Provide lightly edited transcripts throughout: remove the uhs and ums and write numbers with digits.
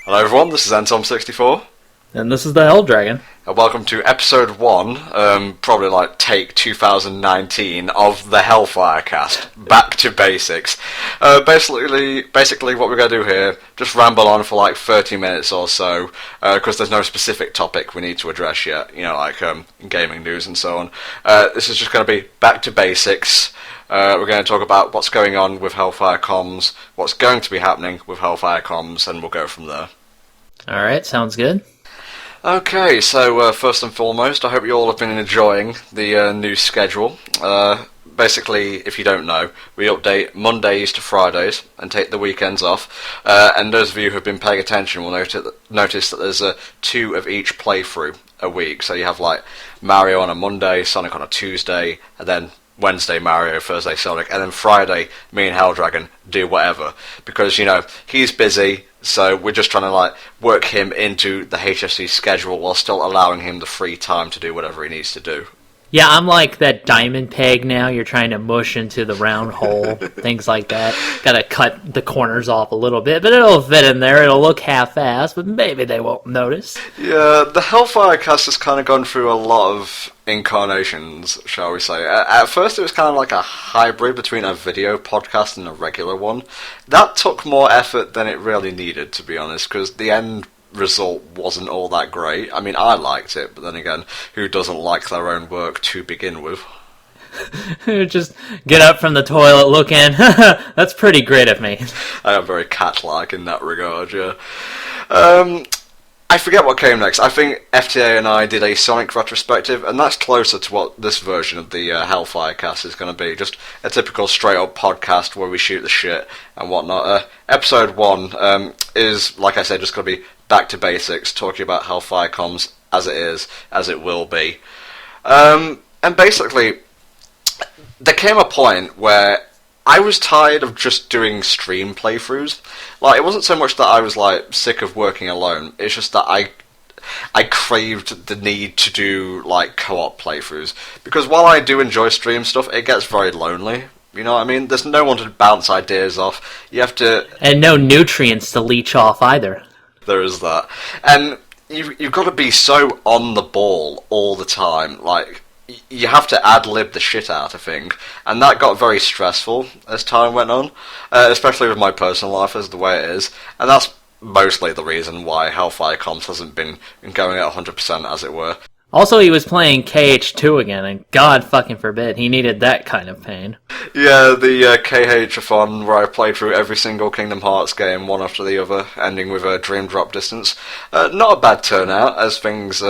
Hello everyone, this is NTom64. And this is the Helldragon. And welcome to episode 1, probably like take 2019 of the HellfireCast. Back to basics. Basically what we're going to do here, just ramble on for like 30 minutes or so, because there's no specific topic we need to address yet, like gaming news and so on. This is just going to be back to basics. We're going to talk about what's going on with Hellfire Comms, what's going to be happening with Hellfire Comms, and we'll go from there. Alright, sounds good. Okay, so first and foremost, I hope you all have been enjoying the new schedule. Basically, if you don't know, we update Mondays to Fridays and take the weekends off. And those of you who have been paying attention will notice that there's 2 of each playthrough a week. So you have like Mario on a Monday, Sonic on a Tuesday, and then Wednesday Mario, Thursday Sonic, and then Friday me and Helldragon do whatever. Because, he's busy, so we're just trying to work him into the HFC schedule while still allowing him the free time to do whatever he needs to do. Yeah, I'm like that diamond peg now. You're trying to mush into the round hole, things like that. Gotta cut the corners off a little bit, but it'll fit in there. It'll look half-assed, but maybe they won't notice. Yeah, the HellfireCast has kind of gone through a lot of incarnations, shall we say. At first it was kind of like a hybrid between a video podcast and a regular one. That took more effort than it really needed, to be honest, because the end result wasn't all that great. I mean, I liked it, but then again, who doesn't like their own work to begin with? Just get up from the toilet, look in. That's pretty great of me. I am very cat-like in that regard, yeah. I forget what came next. I think FTA and I did a Sonic retrospective, and that's closer to what this version of the HellfireCast is going to be. Just a typical straight-up podcast where we shoot the shit and whatnot. Episode 1 is, like I said, just going to be back to basics, talking about Hellfire Comms as it is, as it will be. And basically, there came a point where I was tired of just doing stream playthroughs. It wasn't so much that I was, sick of working alone. It's just that I craved the need to do, co-op playthroughs. Because while I do enjoy stream stuff, it gets very lonely. You know what I mean? There's no one to bounce ideas off. You have to... And no nutrients to leech off either. There is that. And you've got to be so on the ball all the time. You have to ad-lib the shit out of things. And that got very stressful as time went on. Especially with my personal life as the way it is. And that's mostly the reason why Hellfire Comms hasn't been going at 100% as it were. Also, he was playing KH2 again, and God fucking forbid, he needed that kind of pain. Yeah, the KH-a-thon where I played through every single Kingdom Hearts game, one after the other, ending with a Dream Drop distance. Not a bad turnout, as things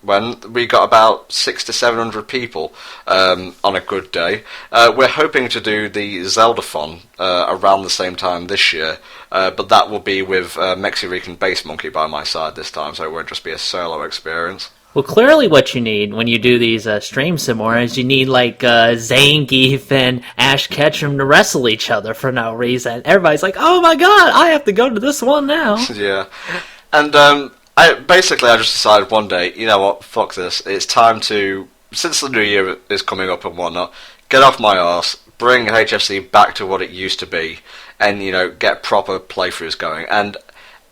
went. We got about 600 to 700 people on a good day. We're hoping to do the Zelda-thon around the same time this year, but that will be with Mexi-Rican Bass Monkey by my side this time, so it won't just be a solo experience. Well, clearly what you need when you do these streams some more is you need, Zangief and Ash Ketchum to wrestle each other for no reason. Everybody's like, oh my god, I have to go to this one now. Yeah. And I just decided one day, you know what, fuck this. It's time to, since the new year is coming up and whatnot, get off my arse, bring HFC back to what it used to be, and, get proper playthroughs going. And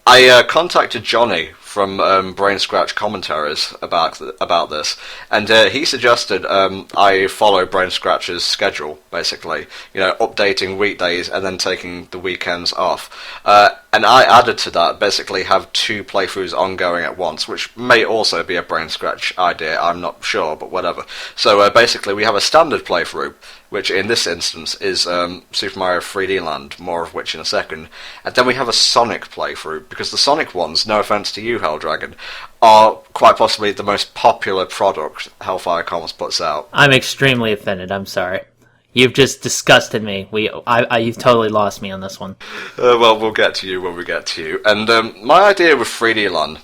I contacted Johnny from Brain Scratch Commentaries about this, and he suggested I follow Brain Scratch's schedule, basically, updating weekdays and then taking the weekends off. And I added to that, basically have 2 playthroughs ongoing at once, which may also be a Brain Scratch idea, I'm not sure, but whatever. So basically we have a standard playthrough, which in this instance is Super Mario 3D Land, more of which in a second. And then we have a Sonic playthrough, because the Sonic ones, no offense to you, Helldragon, are quite possibly the most popular product Hellfire Comms puts out. I'm extremely offended, I'm sorry. You've just disgusted me. You've totally lost me on this one. Well, we'll get to you when we get to you. And my idea with 3D Land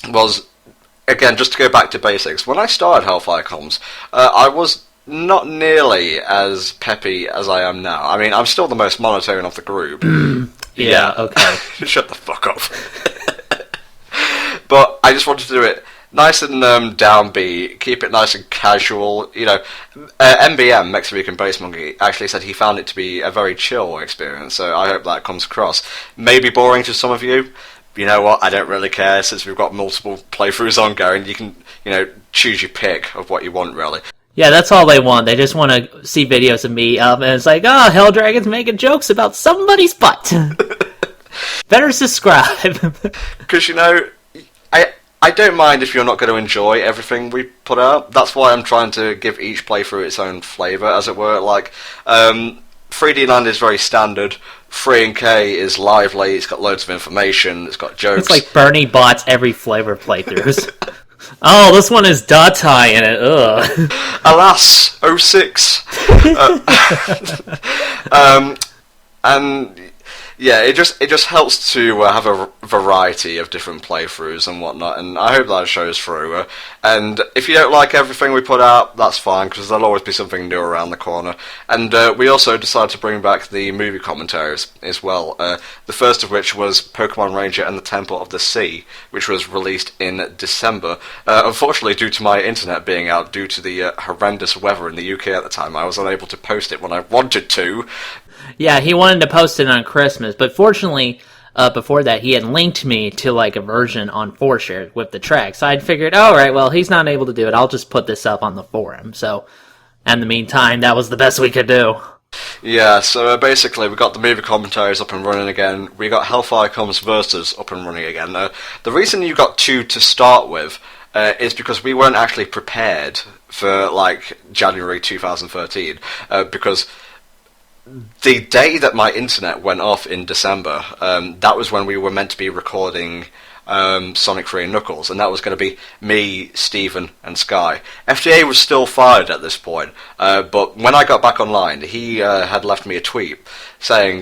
was, again, just to go back to basics, when I started Hellfire Comms, I was not nearly as peppy as I am now. I mean, I'm still the most monotone of the group. Yeah, okay. Shut the fuck up. But I just wanted to do it nice and downbeat, keep it nice and casual. MBM, Mexican Bass Monkey, actually said he found it to be a very chill experience, so I hope that comes across. Maybe boring to some of you, you know what, I don't really care, since we've got multiple playthroughs ongoing, you can, choose your pick of what you want, really. Yeah, that's all they want. They just want to see videos of me and it's like, oh, Helldragon's making jokes about somebody's butt. Better subscribe. Because, I don't mind if you're not going to enjoy everything we put out. That's why I'm trying to give each playthrough its own flavour, as it were. Like, 3D Land is very standard. 3K is lively, it's got loads of information, it's got jokes. It's like Bernie bots every flavor playthroughs. Oh, this one is Datai in it. Ugh. Alas, 06. And yeah, it just helps to have a variety of different playthroughs and whatnot, and I hope that shows through. And if you don't like everything we put out, that's fine, because there'll always be something new around the corner. And we also decided to bring back the movie commentaries as well, the first of which was Pokemon Ranger and the Temple of the Sea, which was released in December. Unfortunately, due to my internet being out due to the horrendous weather in the UK at the time, I was unable to post it when I wanted to. Yeah, he wanted to post it on Christmas, but fortunately, before that, he had linked me to like a version on 4share with the track. So I'd figured, alright, well, he's not able to do it. I'll just put this up on the forum. So, in the meantime, that was the best we could do. Yeah, so basically we got the movie commentaries up and running again. We got Hellfire Comes Versus up and running again. The reason you got two to start with is because we weren't actually prepared for, like, January 2013, because the day that my internet went off in December, that was when we were meant to be recording Sonic 3 and Knuckles, and that was going to be me, Stephen, and Sky. FDA was still fired at this point, but when I got back online, he had left me a tweet saying,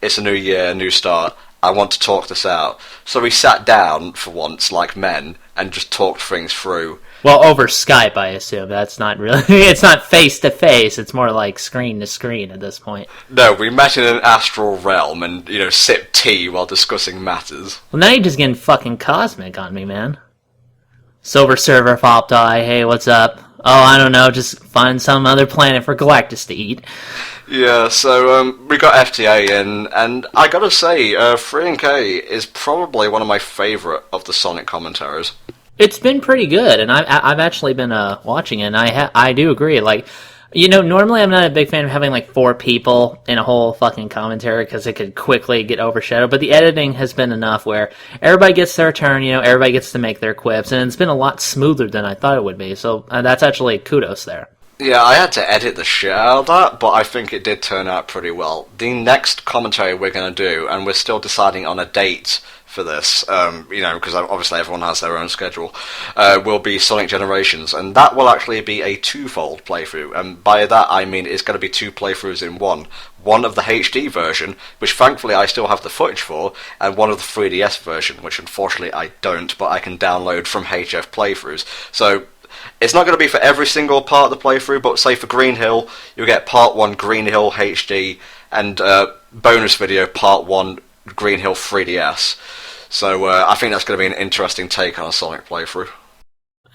it's a new year, new start, I want to talk this out. So we sat down, for once, like men, and just talked things through. Well, over Skype, I assume. That's not really... It's not face-to-face. It's more like screen-to-screen at this point. No, we met in an astral realm and, sipped tea while discussing matters. Well, now you're just getting fucking cosmic on me, man. Silver Server Fop Die, hey, what's up? Oh, I don't know, just find some other planet for Galactus to eat. Yeah, so we got FTA in, and I gotta say, 3K is probably one of my favourite of the Sonic commentaries. It's been pretty good, and I've actually been watching it, and I do agree. Like, normally I'm not a big fan of having like 4 people in a whole fucking commentary because it could quickly get overshadowed. But the editing has been enough where everybody gets their turn. Everybody gets to make their quips, and it's been a lot smoother than I thought it would be. So that's actually kudos there. Yeah, I had to edit the shit out of that, but I think it did turn out pretty well. The next commentary we're going to do, and we're still deciding on a date for this, because obviously everyone has their own schedule, will be Sonic Generations, and that will actually be a twofold playthrough, and by that I mean it's going to be 2 playthroughs in one. One of the HD version, which thankfully I still have the footage for, and one of the 3DS version, which unfortunately I don't, but I can download from HF playthroughs. So it's not going to be for every single part of the playthrough, but say for Green Hill, you'll get Part 1 Green Hill HD, and bonus video Part 1 Green Hill 3DS. So I think that's going to be an interesting take on a Sonic playthrough.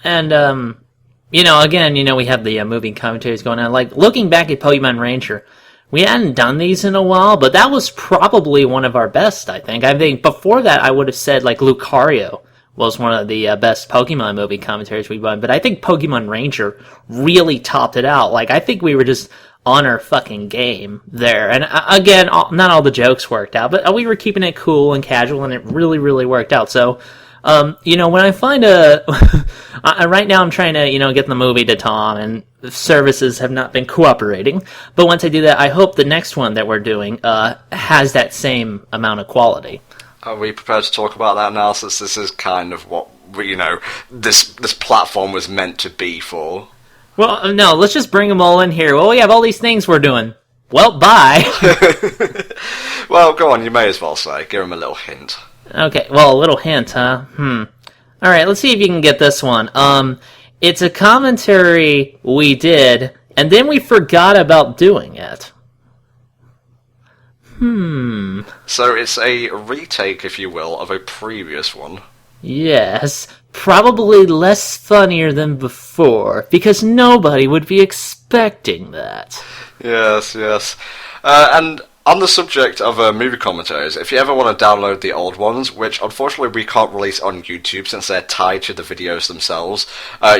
And, again, we have the movie commentaries going on. Like, looking back at Pokemon Ranger, we hadn't done these in a while, but that was probably one of our best, I think. I think before that, I would have said, like, Lucario was one of the best Pokemon movie commentaries we've done, but I think Pokemon Ranger really topped it out. Like, I think we were just on our fucking game there. And again, not all the jokes worked out, but we were keeping it cool and casual, and it really, really worked out. So, when I find right now I'm trying to, get the movie to Tom, and services have not been cooperating. But once I do that, I hope the next one that we're doing has that same amount of quality. Are we prepared to talk about that now, since this is kind of what, this platform was meant to be for? Well, no, let's just bring them all in here. Well, we have all these things we're doing. Well, bye. Well, go on, you may as well say. Give him a little hint. Okay, well, a little hint, huh? Alright, let's see if you can get this one. It's a commentary we did, and then we forgot about doing it. So it's a retake, if you will, of a previous one. Yes, probably less funnier than before, because nobody would be expecting that. Yes. And On the subject of movie commentaries, if you ever want to download the old ones, which unfortunately we can't release on YouTube since they're tied to the videos themselves,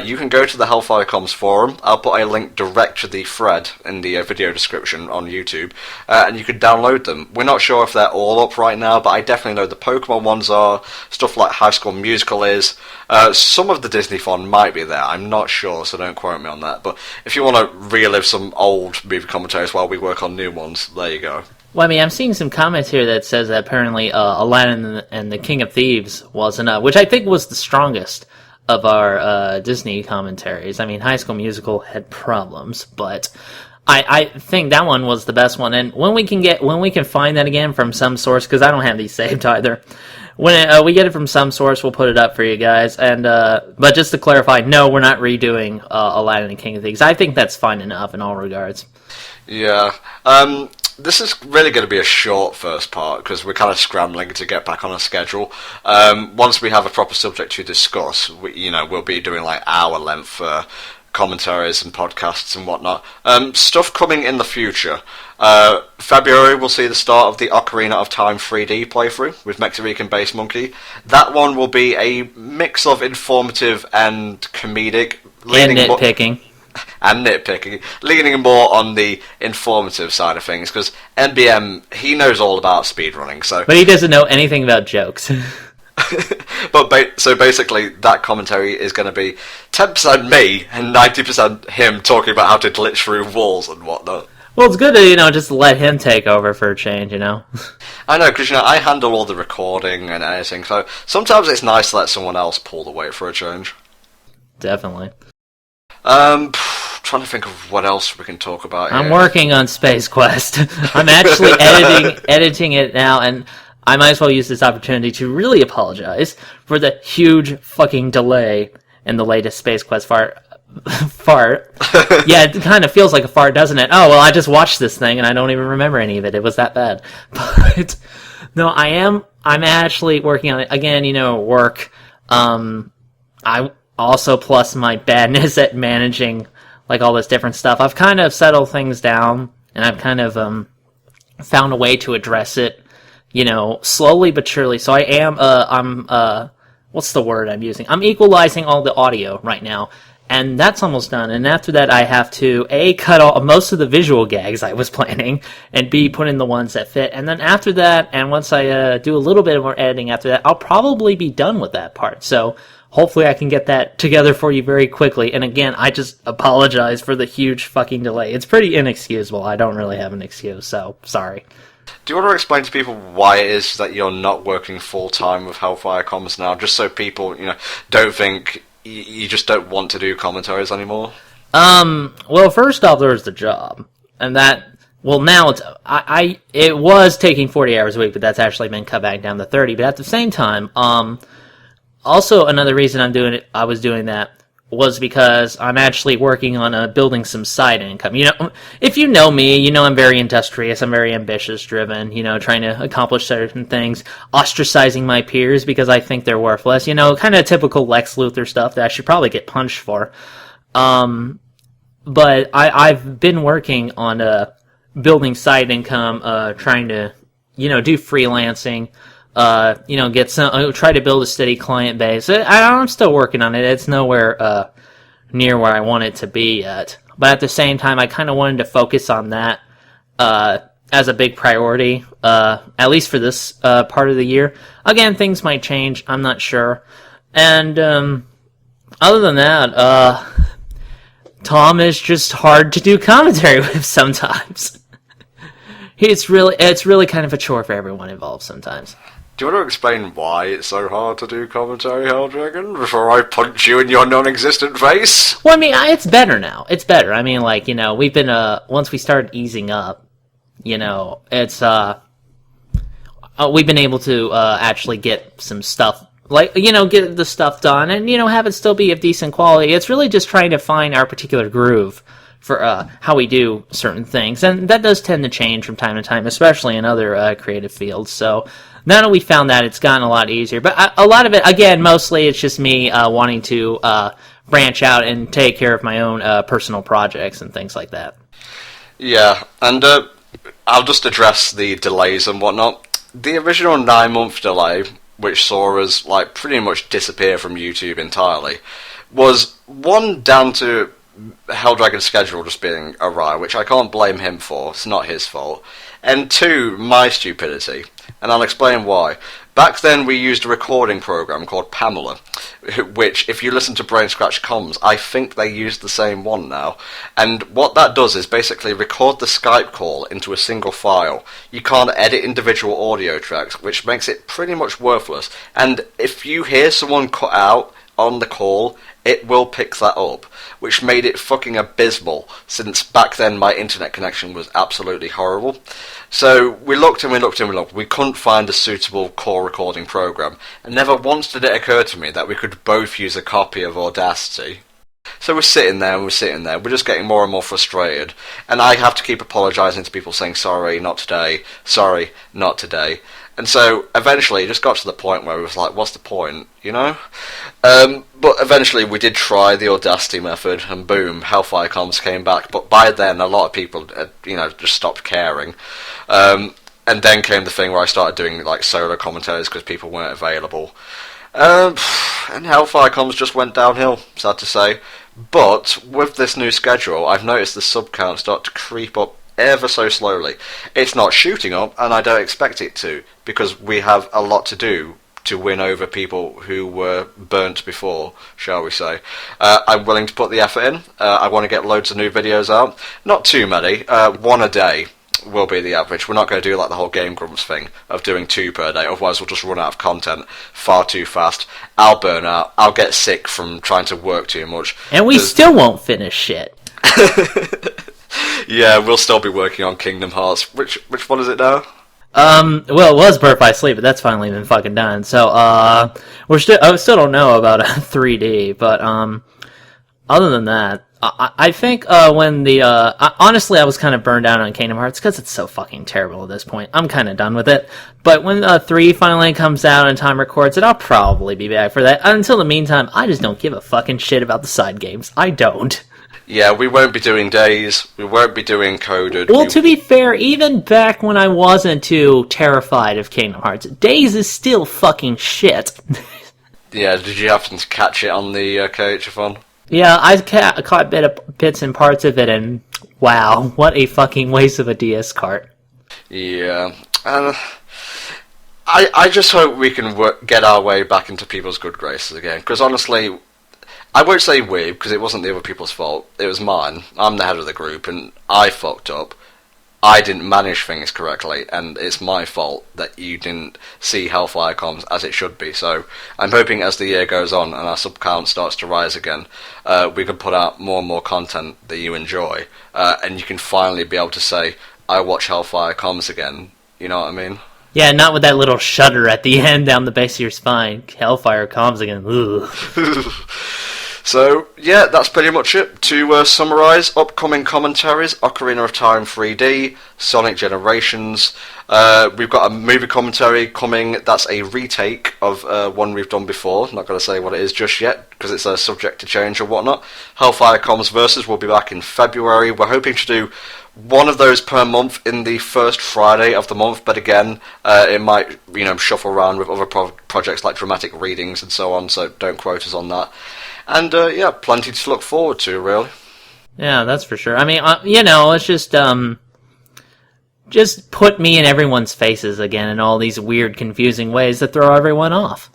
you can go to the HellfireComms forum. I'll put a link direct to the thread in the video description on YouTube, and you can download them. We're not sure if they're all up right now, but I definitely know the Pokemon ones are, stuff like High School Musical is. Some of the Disney fun might be there, I'm not sure, so don't quote me on that. But if you want to relive some old movie commentaries while we work on new ones, there you go. Well, I mean, I'm seeing some comments here that says that apparently Aladdin and the King of Thieves wasn't up, which I think was the strongest of our Disney commentaries. I mean, High School Musical had problems, but I think that one was the best one. And when we can find that again from some source, because I don't have these saved either. When we get it from some source, we'll put it up for you guys. And but just to clarify, no, we're not redoing Aladdin and King of Thieves. I think that's fine enough in all regards. Yeah. This is really going to be a short first part because we're kind of scrambling to get back on a schedule. Once we have a proper subject to discuss, we'll be doing like hour-length commentaries and podcasts and whatnot. Stuff coming in the future. February we'll see the start of the Ocarina of Time 3D playthrough with Mexican Bass Monkey. That one will be a mix of informative and comedic. And nitpicking. And nitpicking, leaning more on the informative side of things, because MBM, he knows all about speedrunning, so... But he doesn't know anything about jokes. So basically, that commentary is going to be 10% me and 90% him talking about how to glitch through walls and whatnot. Well, it's good to, just let him take over for a change, I know, because, I handle all the recording and editing, so sometimes it's nice to let someone else pull the weight for a change. Definitely. Trying to think of what else we can talk about here. I'm working on Space Quest. I'm actually editing it now, and I might as well use this opportunity to really apologize for the huge fucking delay in the latest Space Quest fart. Yeah, it kind of feels like a fart, doesn't it? Oh, well, I just watched this thing, and I don't even remember any of it. It was that bad. But, no, I'm actually working on it. Again, work. I also, plus my badness at managing, like, all this different stuff, I've kind of settled things down, and I've kind of found a way to address it, slowly but surely. So I am, what's the word I'm using? I'm equalizing all the audio right now, and that's almost done. And after that, I have to, A, cut all most of the visual gags I was planning, and B, put in the ones that fit. And then after that, and once I do a little bit more editing after that, I'll probably be done with that part. So hopefully I can get that together for you very quickly. And again, I just apologize for the huge fucking delay. It's pretty inexcusable. I don't really have an excuse, so sorry. Do you want to explain to people why it is that you're not working full-time with HellfireComms now, just so people, don't think you just don't want to do commentaries anymore? Well, first off, there's the job. And that, well, now it was taking 40 hours a week, but that's actually been cut back down to 30. But at the same time, also, another reason I was doing that was because I'm actually working on building some side income. If you know me, I'm very industrious, I'm very ambitious, driven, trying to accomplish certain things, ostracizing my peers because I think they're worthless, kind of typical Lex Luthor stuff that I should probably get punched for. But I've been working on building side income, trying to, do freelancing, get some, try to build a steady client base. I'm still working on it. It's nowhere near where I want it to be yet. But at the same time, I kind of wanted to focus on that as a big priority, at least for this part of the year. Again, things might change. I'm not sure. And other than that, Tom is just hard to do commentary with sometimes. It's really kind of a chore for everyone involved sometimes. Do you want to explain why it's so hard to do commentary, Helldragon, before I punch you in your non-existent face? Well, I mean, it's better now. It's better. I mean, like, we've been, once we started easing up, it's, we've been able to, actually get some stuff, like, get the stuff done and, have it still be of decent quality. It's really just trying to find our particular groove for, how we do certain things. And that does tend to change from time to time, especially in other, creative fields. So, now that we found that, it's gotten a lot easier. But a lot of it, again, mostly it's just me wanting to branch out and take care of my own personal projects and things like that. Yeah, and I'll just address the delays and whatnot. The original 9-month delay, which saw us like pretty much disappear from YouTube entirely, was one down to Helldragon's schedule just being awry, which I can't blame him for. It's not his fault. And two, my stupidity, and I'll explain why. Back then we used a recording program called Pamela, which, if you listen to Brain Scratch Comms, I think they use the same one now. And what that does is basically record the Skype call into a single file. You can't edit individual audio tracks, which makes it pretty much worthless. And if you hear someone cut out on the call, it will pick that up, which made it fucking abysmal, since back then my internet connection was absolutely horrible. So we looked and we looked and we looked. We couldn't find a suitable call recording program, and never once did it occur to me that we could both use a copy of Audacity. So we're sitting there and we're sitting there, we're just getting more and more frustrated, and I have to keep apologising to people saying sorry, not today, sorry, not today. And so eventually it just got to the point where it was like, what's the point, you know? But eventually we did try the Audacity method, and boom, Hellfire Comms came back. But by then a lot of people had, just stopped caring. And then came the thing where I started doing like solo commentaries because people weren't available. And Hellfire Comms just went downhill, sad to say. But with this new schedule, I've noticed the sub count start to creep up ever so slowly. It's not shooting up, and I don't expect it to, because we have a lot to do to win over people who were burnt before, shall we say. I'm willing to put the effort in. I want to get loads of new videos out. Not too many. One a day will be the average. We're not going to do like the whole Game Grumps thing of doing 2 per day, otherwise we'll just run out of content far too fast. I'll burn out. I'll get sick from trying to work too much. And we still won't finish shit. Yeah, we'll still be working on Kingdom Hearts. Which one is it now? Well, it was Birth by Sleep, but that's finally been fucking done. So, I still don't know about 3D, but, other than that, I think, honestly, I was kind of burned out on Kingdom Hearts, because it's so fucking terrible at this point. I'm kind of done with it. But when, 3 finally comes out and time records it, I'll probably be back for that. Until the meantime, I just don't give a fucking shit about the side games. I don't. Yeah, we won't be doing Days, we won't be doing Coded. Well, to be fair, even back when I wasn't too terrified of Kingdom Hearts, Days is still fucking shit. Yeah, did you happen to catch it on the KHFon? Yeah, I caught bits and parts of it, and wow, what a fucking waste of a DS cart. Yeah, and I just hope we can get our way back into people's good graces again, because honestly, I won't say we, because it wasn't the other people's fault. It was mine. I'm the head of the group, and I fucked up. I didn't manage things correctly, and it's my fault that you didn't see Hellfire Comms as it should be. So I'm hoping as the year goes on and our sub count starts to rise again, we can put out more and more content that you enjoy, and you can finally be able to say, I watch Hellfire Comms again. You know what I mean? Yeah, not with that little shudder at the end down the base of your spine. Hellfire Comms again. Ugh. So, yeah, that's pretty much it. To summarise, upcoming commentaries, Ocarina of Time 3D, Sonic Generations. We've got a movie commentary coming that's a retake of one we've done before. Not going to say what it is just yet, because it's subject to change or whatnot. Hellfire Comms Versus will be back in February. We're hoping to do one of those per month in the first Friday of the month, but again, it might shuffle around with other projects like dramatic readings and so on, so don't quote us on that. And, yeah, plenty to look forward to, really. Yeah, that's for sure. I mean, it's just put me in everyone's faces again in all these weird, confusing ways that throw everyone off.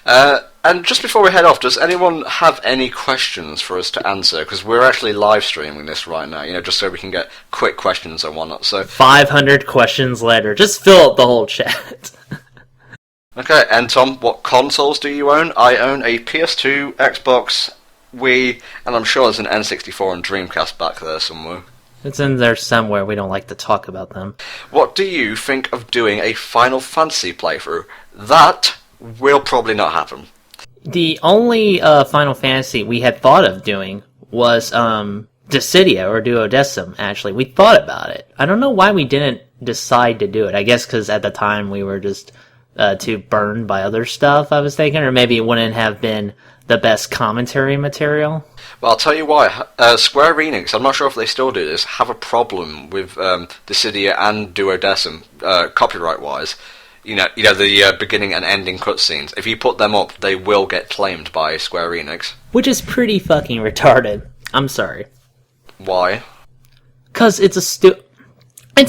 And just before we head off, does anyone have any questions for us to answer? Because we're actually live streaming this right now, just so we can get quick questions and whatnot. So 500 questions later. Just fill up the whole chat. Okay, and Tom, what consoles do you own? I own a PS2, Xbox, Wii, and I'm sure there's an N64 and Dreamcast back there somewhere. It's in there somewhere, we don't like to talk about them. What do you think of doing a Final Fantasy playthrough? That will probably not happen. The only Final Fantasy we had thought of doing was Dissidia, or Duodecim, actually. We thought about it. I don't know why we didn't decide to do it. I guess because at the time we were just too burned by other stuff, I was thinking, or maybe it wouldn't have been the best commentary material. Well, I'll tell you why. Square Enix, I'm not sure if they still do this, have a problem with Dissidia and Duodecim, copyright-wise. You know the beginning and ending cutscenes. If you put them up, they will get claimed by Square Enix. Which is pretty fucking retarded. I'm sorry. Why? Because it's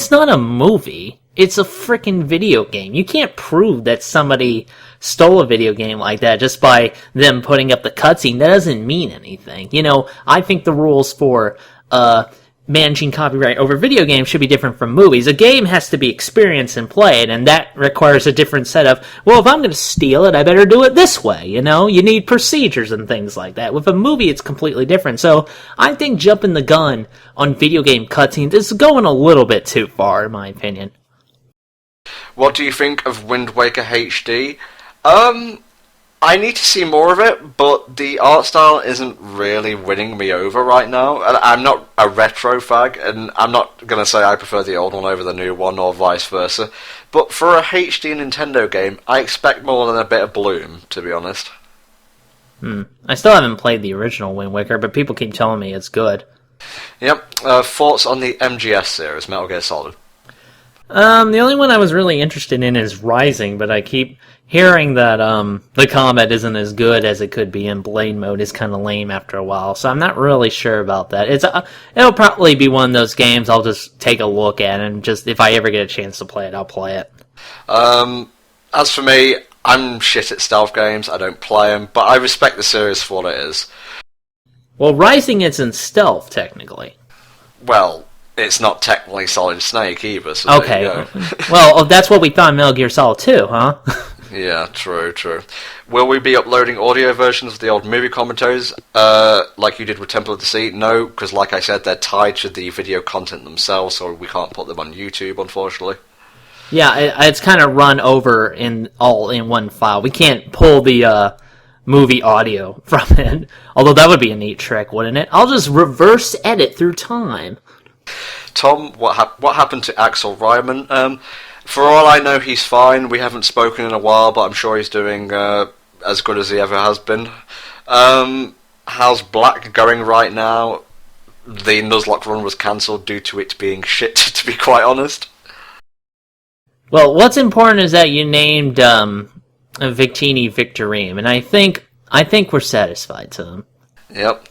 not a movie. It's a freaking video game. You can't prove that somebody stole a video game like that just by them putting up the cutscene. That doesn't mean anything. You know, I think the rules for managing copyright over video games should be different from movies. A game has to be experienced and played, and that requires a different set of, well, if I'm going to steal it, I better do it this way, you know? You need procedures and things like that. With a movie, it's completely different. So I think jumping the gun on video game cutscenes is going a little bit too far, in my opinion. What do you think of Wind Waker HD? I need to see more of it, but the art style isn't really winning me over right now. I'm not a retro fag, and I'm not going to say I prefer the old one over the new one, or vice versa. But for a HD Nintendo game, I expect more than a bit of bloom, to be honest. I still haven't played the original Wind Waker, but people keep telling me it's good. Yep. Thoughts on the MGS series, Metal Gear Solid? The only one I was really interested in is Rising, but I keep hearing that the combat isn't as good as it could be, and Blade mode is kind of lame after a while, so I'm not really sure about that. It'll probably be one of those games I'll just take a look at, and just if I ever get a chance to play it, I'll play it. As for me, I'm shit at stealth games, I don't play them, but I respect the series for what it is. Well, Rising isn't stealth, technically. Well, it's not technically Solid Snake either, so okay. There you go. Well, that's what we thought in Metal Gear Solid 2, huh? Yeah, true. Will we be uploading audio versions of the old movie commentaries, like you did with Temple of the Sea? No, because like I said, they're tied to the video content themselves, so we can't put them on YouTube, unfortunately. Yeah, it's kind of run over all in one file. We can't pull the movie audio from it, although that would be a neat trick, wouldn't it? I'll just reverse edit through time. Tom, what happened to Axel Ryman? For all I know, he's fine. We haven't spoken in a while, but I'm sure he's doing as good as he ever has been. How's Black going right now? The Nuzlocke run was cancelled due to it being shit, to be quite honest. Well, what's important is that you named Victini Victorine, and I think we're satisfied, Tom. Yep.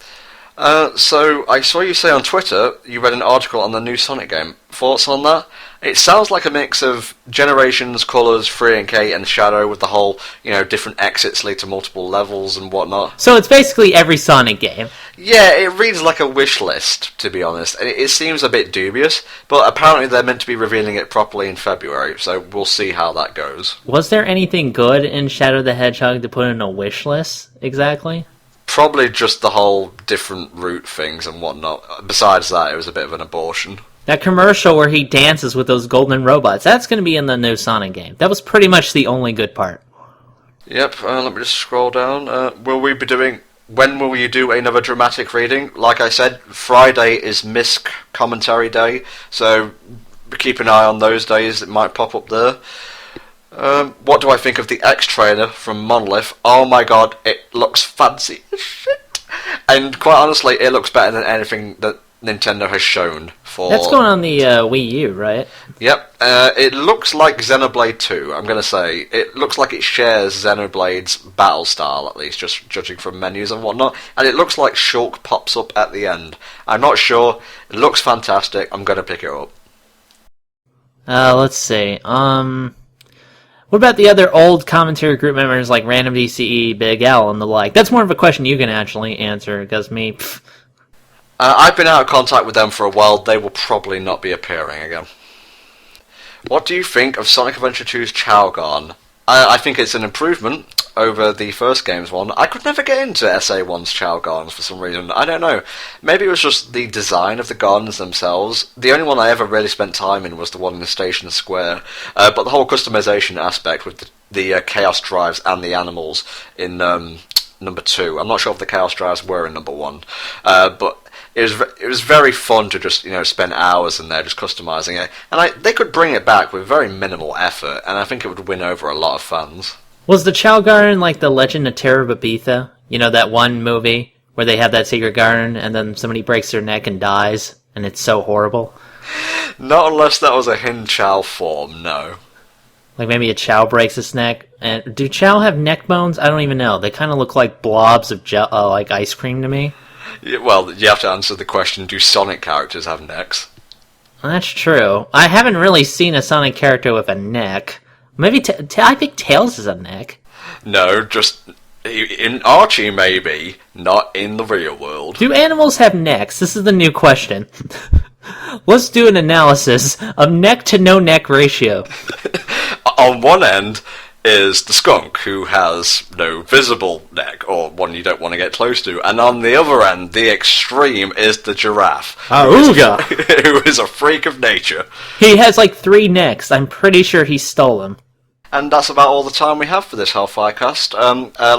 So, I saw you say on Twitter you read an article on the new Sonic game. Thoughts on that? It sounds like a mix of Generations, Colours, 3 and K, and Shadow with the whole, different exits lead to multiple levels and whatnot. So it's basically every Sonic game. Yeah, it reads like a wish list, to be honest. It seems a bit dubious, but apparently they're meant to be revealing it properly in February, so we'll see how that goes. Was there anything good in Shadow the Hedgehog to put in a wish list, exactly? Probably just the whole different route things and whatnot. Besides that, it was a bit of an abortion. That commercial where he dances with those golden robots, that's going to be in the new Sonic game. That was pretty much the only good part. Yep, let me just scroll down. When will you do another dramatic reading? Like I said, Friday is MISC commentary day, so keep an eye on those days, it might pop up there. What do I think of the X trailer from Monolith? Oh my god, it looks fancy as shit. And quite honestly, it looks better than anything that Nintendo has shown for... That's going on the Wii U, right? Yep. It looks like Xenoblade 2, I'm going to say. It looks like it shares Xenoblade's battle style, at least, just judging from menus and whatnot. And it looks like Shulk pops up at the end. I'm not sure. It looks fantastic. I'm going to pick it up. Let's see. What about the other old commentary group members like Random DCE, Big L, and the like? That's more of a question you can actually answer, because me... I've been out of contact with them for a while. They will probably not be appearing again. What do you think of Sonic Adventure 2's Chowgon? I think it's an improvement over the first game's one. I could never get into SA1's Chowgons for some reason. I don't know. Maybe it was just the design of the gardens themselves. The only one I ever really spent time in was the one in the Station Square. But the whole customization aspect with the Chaos Drives and the animals in number 2. I'm not sure if the Chaos Drives were in number 1. But it was very fun to just spend hours in there just customizing it, and they could bring it back with very minimal effort, and I think it would win over a lot of fans. Was the Chow Garden like the Legend of Terror of Ibiza? You know, that one movie where they have that secret garden and then somebody breaks their neck and dies, and it's so horrible? Not unless that was a Hin Chow form, no. Like maybe a Chow breaks his neck. And do Chow have neck bones? I don't even know. They kind of look like blobs of like ice cream to me. Yeah, well, you have to answer the question, do Sonic characters have necks? That's true. I haven't really seen a Sonic character with a neck. Maybe I think Tails has a neck. No, just in Archie maybe, not in the real world. Do animals have necks? This is the new question. Let's do an analysis of neck to no neck ratio. On one end is the skunk, who has no visible neck, or one you don't want to get close to, and on the other end, the extreme, is the giraffe. Auga! Who is a freak of nature. He has like 3 necks. I'm pretty sure he stole them. And that's about all the time we have for this HellfireCast.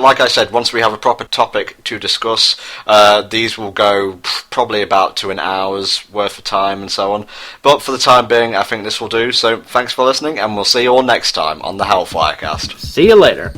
Like I said, once we have a proper topic to discuss, these will go probably about to an hour's worth of time and so on. But for the time being, I think this will do. So thanks for listening, and we'll see you all next time on the HellfireCast. See you later.